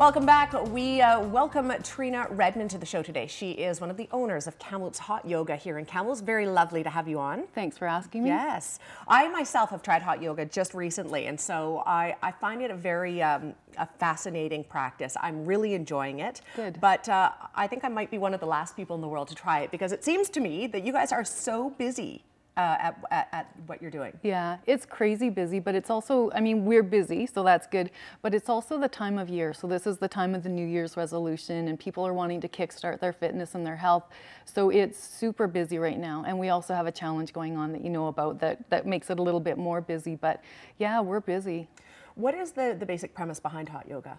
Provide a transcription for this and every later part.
Welcome back. We welcome Trina Redmond to the show today. She is one of the owners of KAMLOOPS Hot Yoga here in Kamloops. Very lovely to have you on. Thanks for asking me. Yes. I myself have tried hot yoga just recently, and so I find it a very a fascinating practice. I'm really enjoying it. Good. But I think I might be one of the last people in the world to try it because it seems to me that you guys are so busy at what you're doing. Yeah, it's crazy busy, but it's also, I mean, we're busy, so that's good, but it's also the time of year. So this is the time of the New Year's resolution, and people are wanting to kickstart their fitness and their health. So it's super busy right now. And we also have a challenge going on that you know about that makes it a little bit more busy, but yeah, we're busy. What is the basic premise behind hot yoga?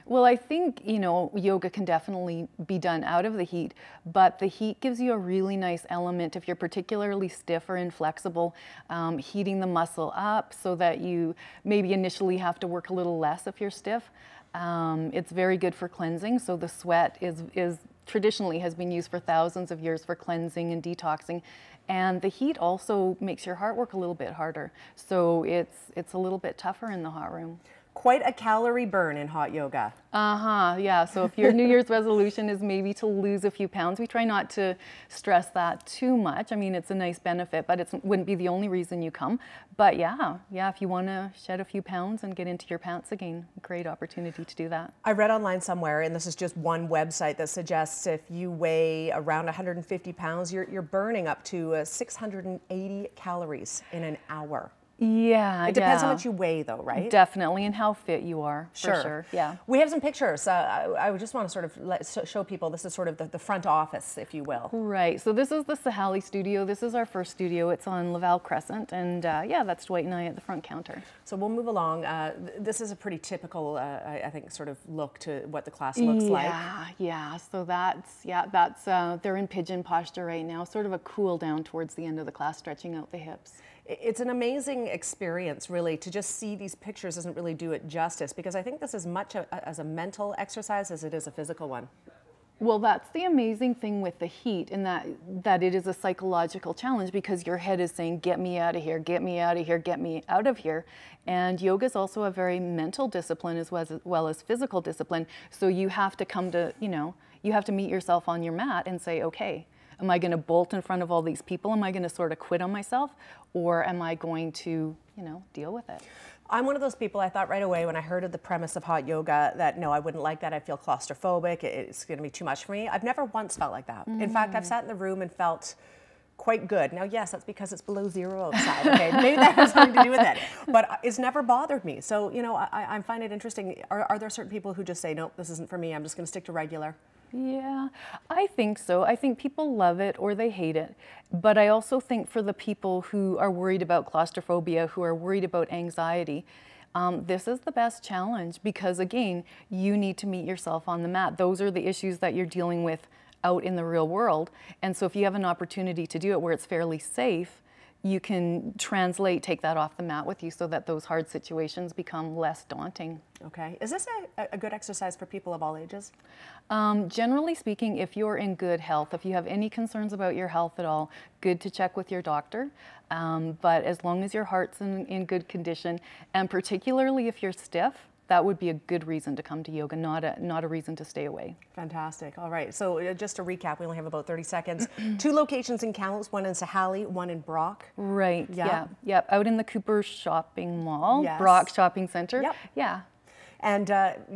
Well, I think, you know, yoga can definitely be done out of the heat, but the heat gives you a really nice element if you're particularly stiff or inflexible, heating the muscle up so that you maybe initially have to work a little less if you're stiff. It's very good for cleansing, so the sweat is traditionally has been used for thousands of years for cleansing and detoxing. And the heat also makes your heart work a little bit harder, so it's a little bit tougher in the hot room. Quite a calorie burn in hot yoga. Yeah, so if your New Year's resolution is maybe to lose a few pounds, we try not to stress that too much. I mean, it's a nice benefit, but it wouldn't be the only reason you come. But yeah, if you want to shed a few pounds and get into your pants again, great opportunity to do that. I read online somewhere, and this is just one website that suggests if you weigh around 150 pounds, you're burning up to 680 calories in an hour. Yeah, it depends how much you weigh, though, right? Definitely, and how fit you are. For sure. Yeah. We have some pictures. I just want to sort of show people this is sort of the front office, if you will. Right. So this is the Sahali studio. This is our first studio. It's on Laval Crescent, and yeah, that's Dwight and I at the front counter. So we'll move along. This is a pretty typical, I think, sort of look to what the class looks like. Yeah. So that's they're in pigeon posture right now. Sort of a cool down towards the end of the class, stretching out the hips. It's an amazing experience, really. To just see these pictures doesn't really do it justice, because I think this is much as a mental exercise as it is a physical one. Well, that's the amazing thing with the heat, in that it is a psychological challenge, because your head is saying, get me out of here, get me out of here, get me out of here. And yoga is also a very mental discipline as well as physical discipline. So you have to come to, you have to meet yourself on your mat and say, okay, am I going to bolt in front of all these people? Am I going to sort of quit on myself? Or am I going to, deal with it? I'm one of those people, I thought right away when I heard of the premise of hot yoga that no, I wouldn't like that. I feel claustrophobic. It's going to be too much for me. I've never once felt like that. In fact, I've sat in the room and felt quite good. Now, yes, that's because it's below zero outside, okay? Maybe that has something to do with it, but it's never bothered me. So, I find it interesting. Are there certain people who just say, nope, this isn't for me, I'm just going to stick to regular? Yeah, I think so. I think people love it or they hate it. But I also think for the people who are worried about claustrophobia, who are worried about anxiety, this is the best challenge, because again, you need to meet yourself on the mat. Those are the issues that you're dealing with out in the real world. And so if you have an opportunity to do it where it's fairly safe, you can take that off the mat with you so that those hard situations become less daunting. Okay. Is this a good exercise for people of all ages? Generally speaking, if you're in good health, if you have any concerns about your health at all, good to check with your doctor. But as long as your heart's in good condition, and particularly if you're stiff, that would be a good reason to come to yoga, not a reason to stay away. Fantastic. All right. So just to recap, we only have about 30 seconds. 2 locations in Kamloops, one in Sahali, one in Brock. Right. Yeah. Out in the Cooper Shopping Mall, yes. Brock Shopping Center. Yep. Yeah. And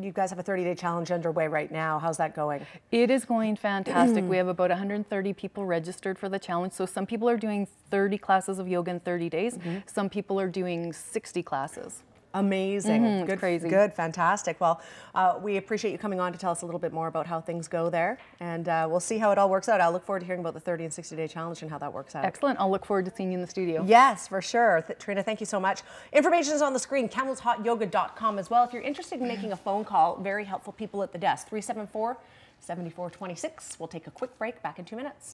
you guys have a 30-day challenge underway right now. How's that going? It is going fantastic. We have about 130 people registered for the challenge. So some people are doing 30 classes of yoga in 30 days. Some people are doing 60 classes. Amazing. Good, crazy. Good, fantastic. Well, we appreciate you coming on to tell us a little bit more about how things go there, and we'll see how it all works out. I'll look forward to hearing about the 30 and 60-day challenge and how that works out. Excellent. I'll look forward to seeing you in the studio. Yes, for sure. Trina, thank you so much. Information is on the screen, kamloopshotyoga.com as well. If you're interested in making a phone call, very helpful people at the desk, 374-7426. We'll take a quick break, back in 2 minutes.